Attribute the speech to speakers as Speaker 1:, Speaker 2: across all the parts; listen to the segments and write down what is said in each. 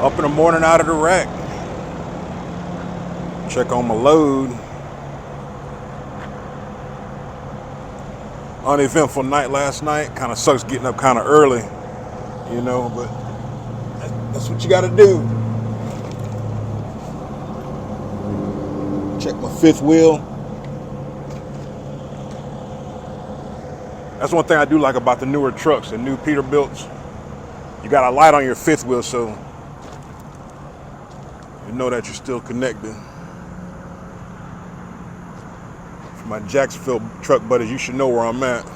Speaker 1: Up in the morning out of the rack. Check on my load. Uneventful night last night. Kind of sucks getting up kind of early, but that's what you got to do. Check my fifth wheel. That's one thing I do like about the newer trucks, the new Peterbilts. You got a light on your fifth wheel, so you know that you're still connected. For my Jacksonville truck buddies, you should know where I'm at.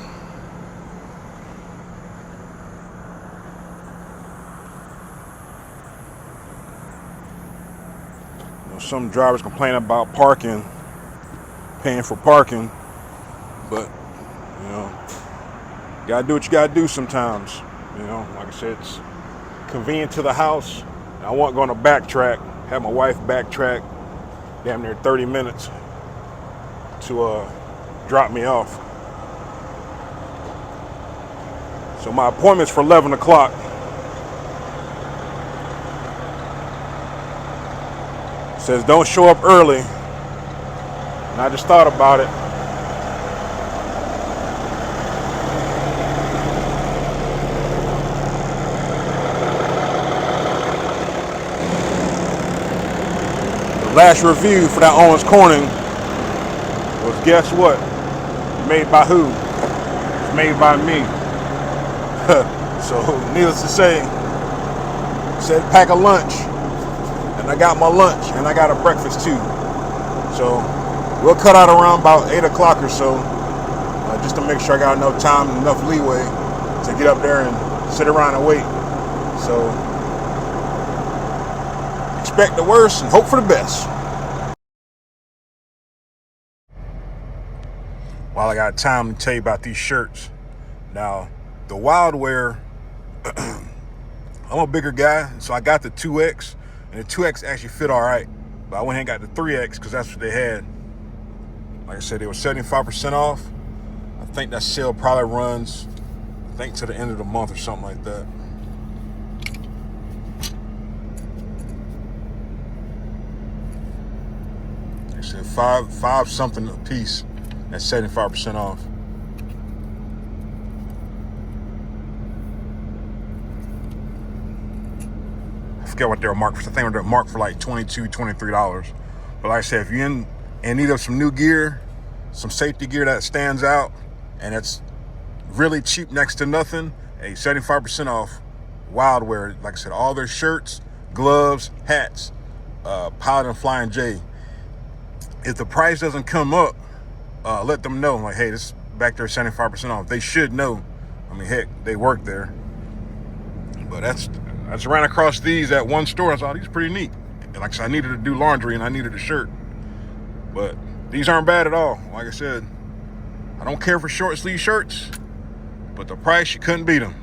Speaker 1: Some drivers complain about parking, paying for parking, but you gotta do what you gotta do sometimes. Like I said, it's convenient to the house. I wasn't going to backtrack, have my wife backtrack damn near 30 minutes to drop me off. So my appointment's for 11 o'clock. It says don't show up early. And I just thought about it. Last review for that Owens Corning was, guess what? Made by who? It's made by me. So, needless to say, said pack a lunch, and I got my lunch, and I got a breakfast too. So, we'll cut out around about 8 o'clock or so, just to make sure I got enough time, enough leeway to get up there and sit around and wait. So, expect the worst and hope for the best. While I got time to tell you about these shirts. Now, the Wildwear, I'm a bigger guy, so I got the 2X, and the 2X actually fit all right. But I went and got the 3X because that's what they had. Like I said, they were 75% off. I think that sale probably runs, to the end of the month or something like that. They said five something a piece. That's 75% off. I forget what they were marked for. I think they were marked for like $22, $23. But like I said, if you're in need of some new gear, some safety gear that stands out, and it's really cheap next to nothing, 75% off Wildwear. Like I said, all their shirts, gloves, hats, Pilot and Flying J. If the price doesn't come up, let them know, like, hey, this is back there 75% off. They should know. I mean, heck, they work there. But I just ran across these at one store. I thought these pretty neat. And like I said, I needed to do laundry and I needed a shirt. But these aren't bad at all. Like I said, I don't care for short sleeve shirts, but the price, you couldn't beat them.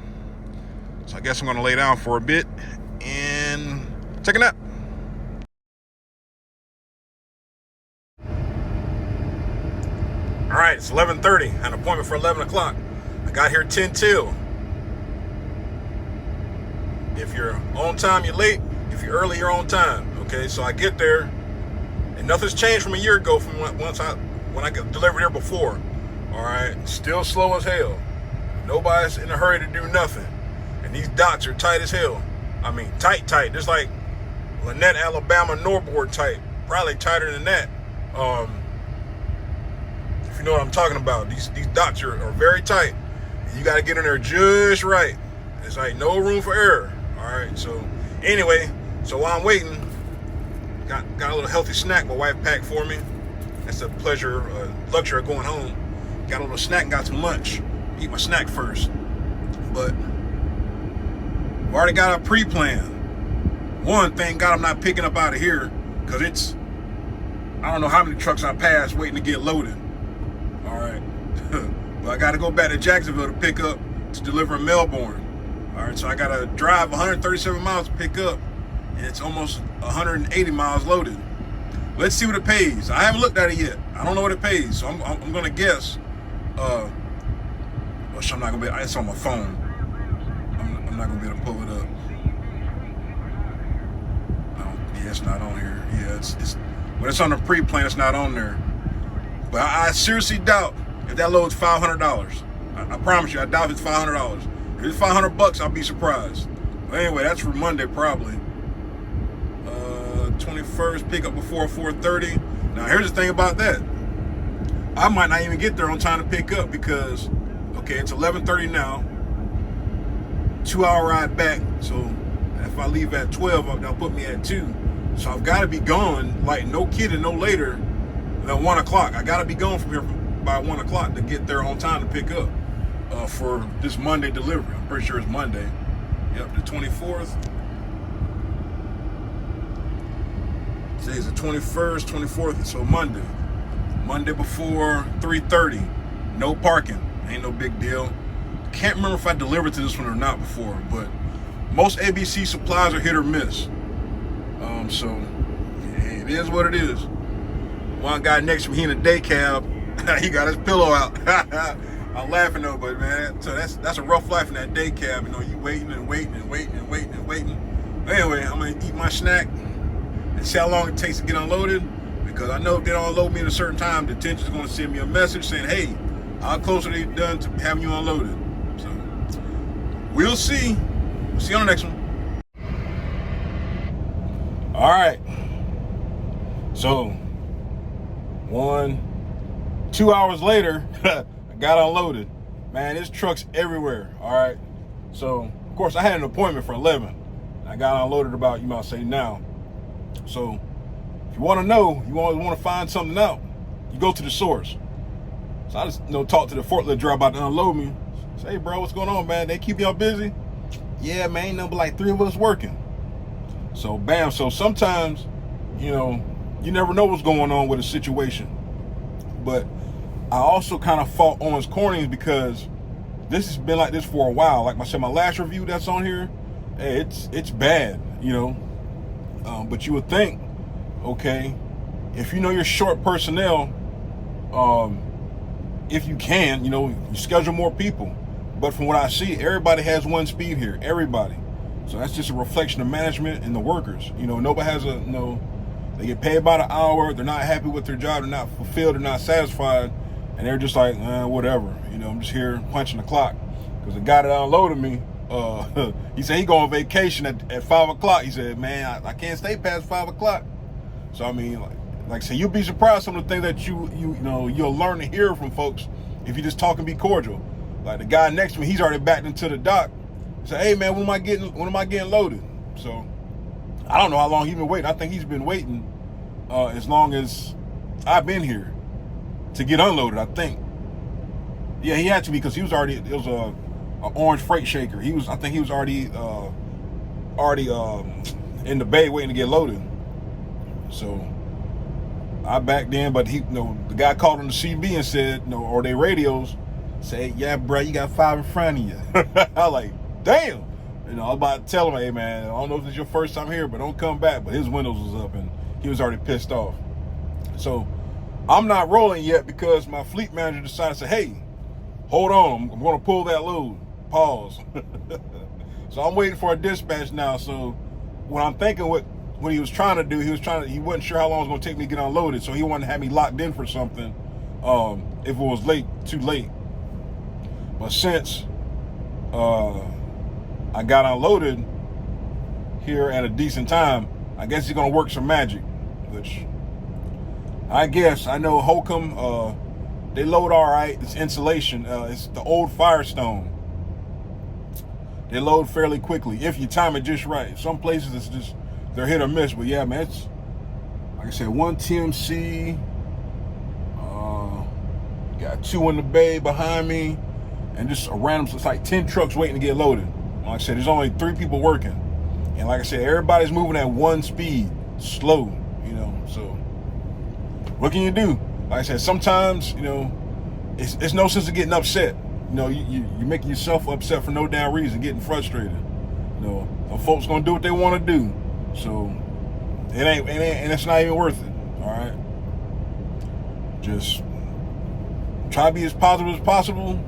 Speaker 1: So I guess I'm gonna lay down for a bit and take a nap. All right, it's 11:30. Had an appointment for 11 o'clock. I got here 10 till. If you're on time, you're late. If you're early, you're on time. Okay, so I get there, and nothing's changed from a year ago from when I got delivered here before. All right, still slow as hell. Nobody's in a hurry to do nothing. And these dots are tight as hell. I mean, tight. Just like Lynette, Alabama, Norboard tight. Probably tighter than that. You know what I'm talking about. These dots are very tight. You got to get in there just right. It's like no room for error. All right. So anyway, while I'm waiting, got a little healthy snack my wife packed for me. That's a luxury of going home. Got a little snack and got some lunch. Eat my snack first. But I've already got a pre-plan. One, thank God I'm not picking up out of here because I don't know how many trucks I passed waiting to get loaded. All right. But I got to go back to Jacksonville to pick up, to deliver in Melbourne. All right, so I got to drive 137 miles to pick up, and it's almost 180 miles loaded. Let's see what it pays. I haven't looked at it yet. I don't know what it pays, so I'm going to guess. I'm not going to be, it's on my phone. I'm not going to be able to pull it up. Yeah, it's not on here. Yeah, it's when it's on the pre-plan, it's not on there. But I seriously doubt if that load's $500. I promise you, I doubt if it's $500. If it's $500, I'll be surprised. But anyway, that's for Monday probably. 21st, pick up before 4:30. Now here's the thing about that. I might not even get there on time to pick up because, okay, it's 11:30 now. 2-hour ride back. So if I leave at 12, that'll put me at 2. So I've got to be gone, like no kidding, no later than 1 o'clock. I got to be gone from here by 1 o'clock to get there on time to pick up for this Monday delivery. I'm pretty sure it's Monday. Yep, the 24th. Today's the 21st, 24th, so Monday. Monday before 3:30. No parking. Ain't no big deal. Can't remember if I delivered to this one or not before, but most ABC supplies are hit or miss. So it is what it is. One guy next to me in a day cab, he got his pillow out. I'm laughing though, but man, so that's a rough life in that day cab. You know, you waiting and waiting and waiting and waiting and waiting. But anyway, I'm gonna eat my snack and see how long it takes to get unloaded, because I know if they don't unload me at a certain time, detention's gonna send me a message saying, hey, how close are they done to having you unloaded? So we'll see. We'll see you on the next one. All right. So 2 hours later, I got unloaded. Man, there's trucks everywhere. All right. So of course I had an appointment for 11. I got unloaded about, you might say now. So if you want to know, you always want to find something out, you go to the source. So I just talk to the forklift driver about to unload me. Say, hey bro, what's going on, man? They keep y'all busy? Yeah, man, ain't nothing but like 3 of us working. So bam. So sometimes, you never know what's going on with a situation. But I also kind of fought Owens Corning's because this has been like this for a while. Like I said, my last review that's on here, hey, it's bad, but you would think, okay, if you know you're short personnel, if you can, you schedule more people. But from what I see, everybody has one speed here, everybody. So that's just a reflection of management and the workers. Nobody has they get paid by the hour. They're not happy with their job. They're not fulfilled. They're not satisfied. And they're just like, whatever. I'm just here punching the clock. Because the guy that unloaded me, he said he go on vacation at 5 o'clock. He said, man, I can't stay past 5 o'clock. So, I mean, like I said, you'll be surprised some of the things that you'll learn to hear from folks if you just talk and be cordial. Like the guy next to me, he's already backed into the dock. He said, hey, man, when am I getting loaded? So I don't know how long he's been waiting. I think he's been waiting as long as I've been here to get unloaded, I think. Yeah, he had to, because he was already, it was a orange freight shaker. I think he was already in the bay waiting to get loaded. So I backed in, but the guy called on the CB and said, or they radios, say, yeah, bro, you got 5 in front of you. I was like, damn. I was about to tell him, hey, man, I don't know if it's your first time here, but don't come back. But his windows was up, and he was already pissed off. So I'm not rolling yet because my fleet manager decided to say, hey, hold on, I'm going to pull that load. Pause. So I'm waiting for a dispatch now. So what I'm thinking, what he was trying to do, he wasn't sure how long it was going to take me to get unloaded. So he wanted to have me locked in for something if it was too late. But since I got unloaded here at a decent time, I guess he's gonna work some magic, which I guess. I know Holcomb, they load all right. It's insulation. It's the old Firestone. They load fairly quickly if you time it just right. Some places they're hit or miss, but yeah, man, it's like I said, 1 TMC. Got 2 in the bay behind me, and just a random. It's like 10 trucks waiting to get loaded. Like I said, there's only 3 people working. And like I said, everybody's moving at 1 speed, slow, so what can you do? Like I said, sometimes, it's no sense of getting upset. You're making yourself upset for no damn reason, getting frustrated. Some folks gonna do what they want to do. So it ain't, and it's not even worth it, all right? Just try to be as positive as possible.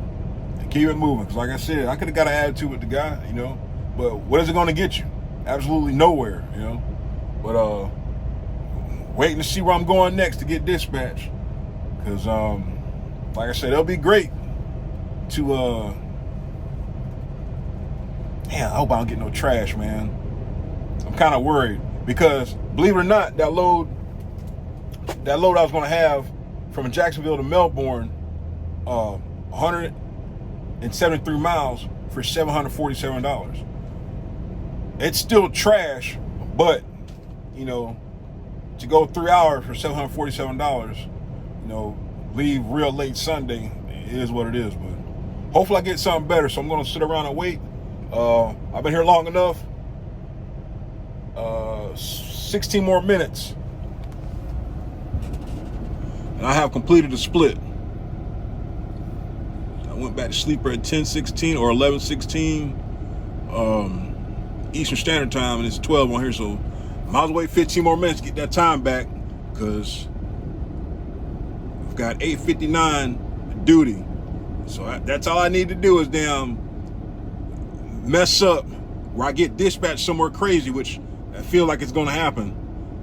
Speaker 1: Keep it moving, because like I said, I could have got an attitude with the guy, but what is it going to get you? Absolutely nowhere, But waiting to see where I'm going next to get dispatched. Because, like I said, it'll be great to, man, I hope I don't get no trash, man. I'm kind of worried because, believe it or not, that load I was going to have from Jacksonville to Melbourne, 173 miles for $747. It's still trash, but, you know, to go 3 hours for $747, you know, leave real late Sunday, it is what it is. But hopefully I get something better, so I'm going to sit around and wait. I've been here long enough. 16 more minutes. And I have completed the split. I went back to sleep at 10:16 or 11:16 Eastern Standard Time, and it's 12 on here, so I might as well wait 15 more minutes to get that time back, because I've got 8:59 duty. So that's all I need to do is damn mess up where I get dispatched somewhere crazy, which I feel like it's going to happen.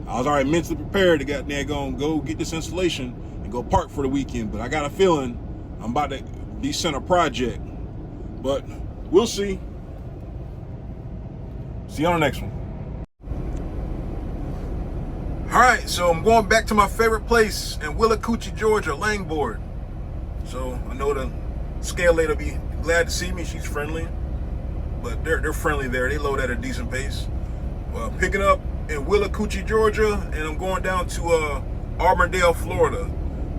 Speaker 1: I was already mentally prepared to get there, go get this installation and go park for the weekend, but I got a feeling I'm about to be sent a project. But we'll see. See you on the next one. All right, so I'm going back to my favorite place in Willacoochee, Georgia, Langboard. So I know the scale lady will be glad to see me. She's friendly, but they're friendly there. They load at a decent pace. Picking up in Willacoochee, Georgia, and I'm going down to Auburndale, Florida.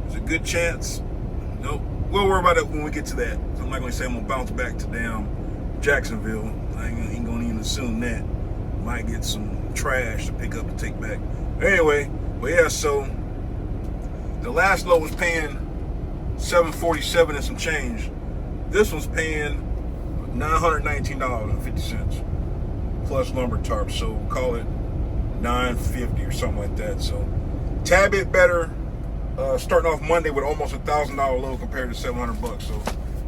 Speaker 1: There's a good chance. Nope, we'll worry about it when we get to that. So I'm not going to say I'm going to bounce back to damn Jacksonville. I ain't going to even assume that. Might get some trash to pick up and take back. Anyway, but yeah, so the last load was paying $747 and some change. This one's paying $919.50 plus lumber tarp, so call it $950 or something like that. So tad bit better, starting off Monday with almost $1,000 load compared to $700. So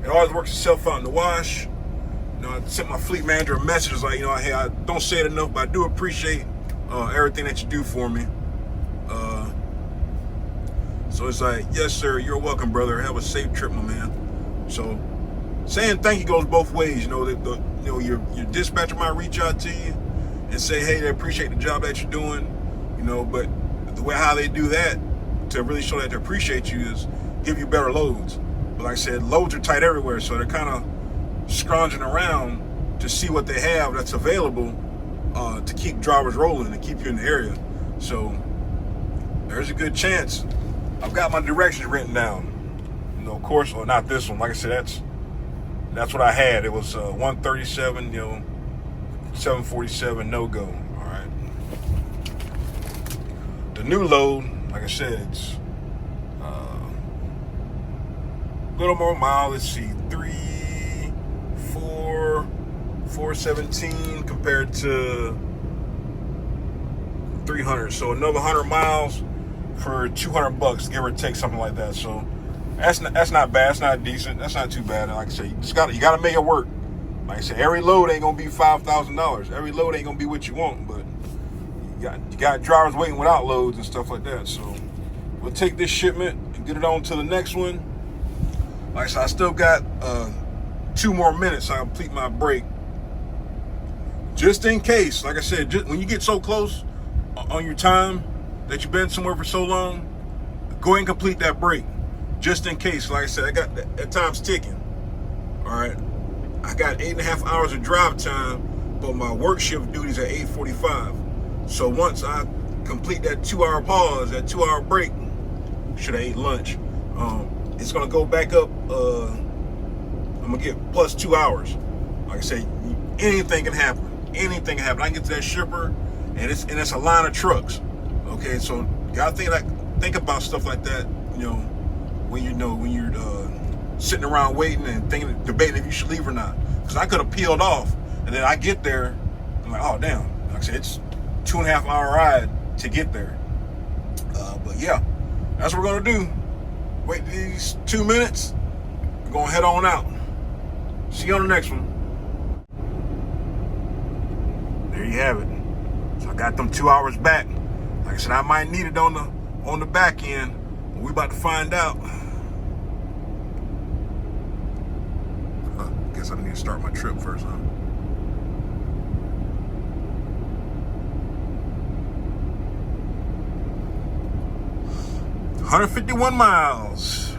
Speaker 1: it always works itself out in the wash. You know, I sent my fleet manager a message like, you know, hey, I don't say it enough, but I do appreciate everything that you do for me. So it's like, yes, sir, you're welcome, brother. Have a safe trip, my man. So saying thank you goes both ways. You know, your dispatcher might reach out to you and say, hey, they appreciate the job that you're doing. You know, but the way how they do that to really show that they appreciate you is give you better loads. But like I said, loads are tight everywhere, so they're kind of scrounging around to see what they have that's available to keep drivers rolling and keep you in the area. So there's a good chance. I've got my directions written down. You know, of course, or not this one. Like I said, that's what I had. It was 137, you know, 747 no go. All right. The new load, like I said, it's a little more miles. Let's see, 417 compared to 300. So another 100 miles for $200, give or take, something like that. So that's not bad. That's not decent. That's not too bad. And like I said, you got to make it work. Like I said, every load ain't gonna be $5,000. Every load ain't gonna be what you want, but you got drivers waiting without loads and stuff like that. So we'll take this shipment and get it on to the next one. Like I said, I still got 2 more minutes so I complete my break. Just in case, like I said, when you get so close on your time that you've been somewhere for so long, go ahead and complete that break. Just in case, like I said, I got that time's ticking. All right, I got 8.5 hours of drive time, but my work shift duties at 8:45. So once I complete that 2-hour pause, that 2-hour break, should have ate lunch. It's gonna go back up. I'm gonna get plus 2 hours. Like I say, anything can happen. Anything can happen. I can get to that shipper, and it's a line of trucks. Okay, so you gotta think about stuff like that. You know, when you're sitting around waiting and debating if you should leave or not. Because I could have peeled off, and then I get there, I'm like, oh damn. Like I said, it's 2.5 hour ride to get there. But yeah, that's what we're gonna do. Wait these 2 minutes. We're gonna head on out. See you on the next one. There you have it. So I got them 2 hours back. Like I said, I might need it on the back end, but we about to find out. Guess I need to start my trip first, huh? $151 miles.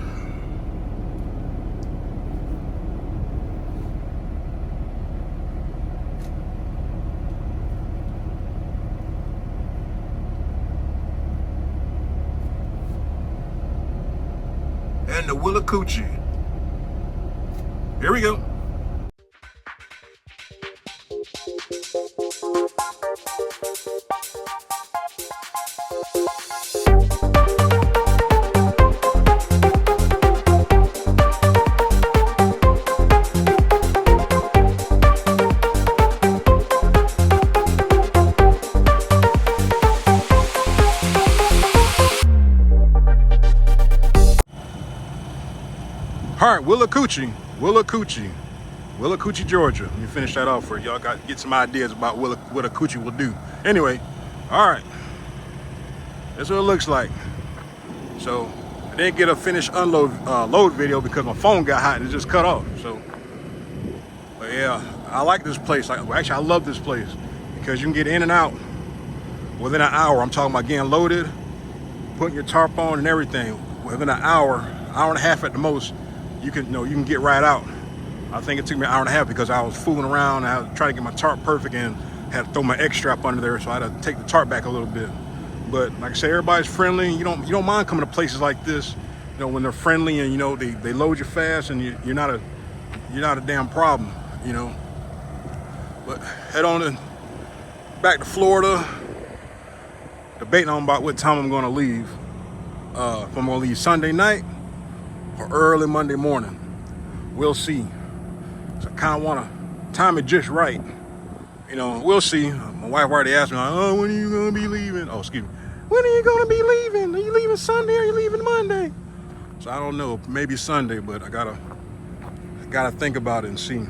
Speaker 1: And the Willacoochee. Here we go. All right, Willacoochee, Georgia. Let me finish that off for y'all. Get some ideas about what a coochie will do. Anyway, all right, that's what it looks like. So I didn't get a finished load video because my phone got hot and it just cut off. So, but yeah, I like this place. Actually, I love this place because you can get in and out within an hour. I'm talking about getting loaded, putting your tarp on and everything within an hour and a half at the most. You can get right out. I think it took me an hour and a half because I was fooling around. I was trying to get my tarp perfect and had to throw my X strap under there, so I had to take the tarp back a little bit. But like I said, everybody's friendly. You don't mind coming to places like this, when they're friendly and they load you fast and you're not a damn problem, But head on back to Florida. Debating on about what time I'm going to leave. If I'm going to leave Sunday night or early Monday morning. We'll see. So I kind of want to time it just right. We'll see. My wife already asked me, oh, when are you going to be leaving? Oh, excuse me. When are you going to be leaving? Are you leaving Sunday or are you leaving Monday? So I don't know. Maybe Sunday, but I gotta think about it and see.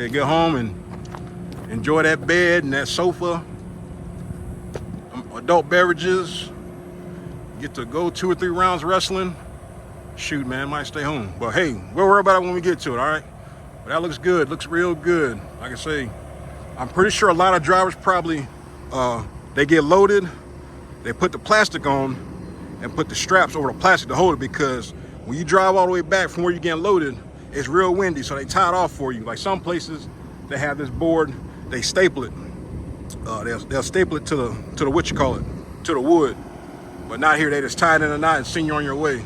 Speaker 1: Get home and enjoy that bed and that sofa. Adult beverages. Get to go 2 or 3 rounds wrestling. Shoot, man, might stay home. But hey, we'll worry about it when we get to it, all right? But that looks good, looks real good. Like I say, I'm pretty sure a lot of drivers probably, they get loaded, they put the plastic on and put the straps over the plastic to hold it, because when you drive all the way back from where you're getting loaded, it's real windy, so they tie it off for you. Like some places, they have this board, they staple it. They'll staple it to the to the wood. But not here, they just tie it in a knot and send you on your way.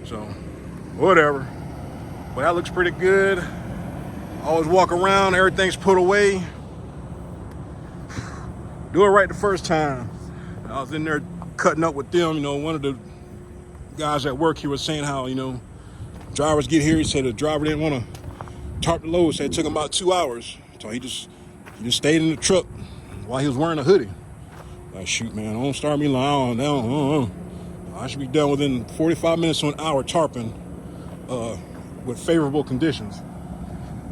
Speaker 1: So, whatever. But that looks pretty good. Always walk around, everything's put away. Do it right the first time. I was in there cutting up with them. One of the guys at work, he was saying how, drivers get here. He said the driver didn't want to tarp the load. Said it took him about 2 hours. So he just stayed in the truck while he was wearing a hoodie. Like, shoot, man, don't start me long. I should be done within 45 minutes to an hour tarping with favorable conditions.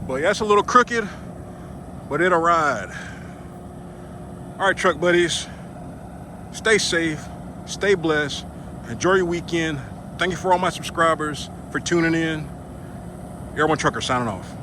Speaker 1: But yeah, it's a little crooked, but it'll ride. All right, truck buddies, stay safe, stay blessed, enjoy your weekend. Thank you for all my subscribers for tuning in. Air One Trucker signing off.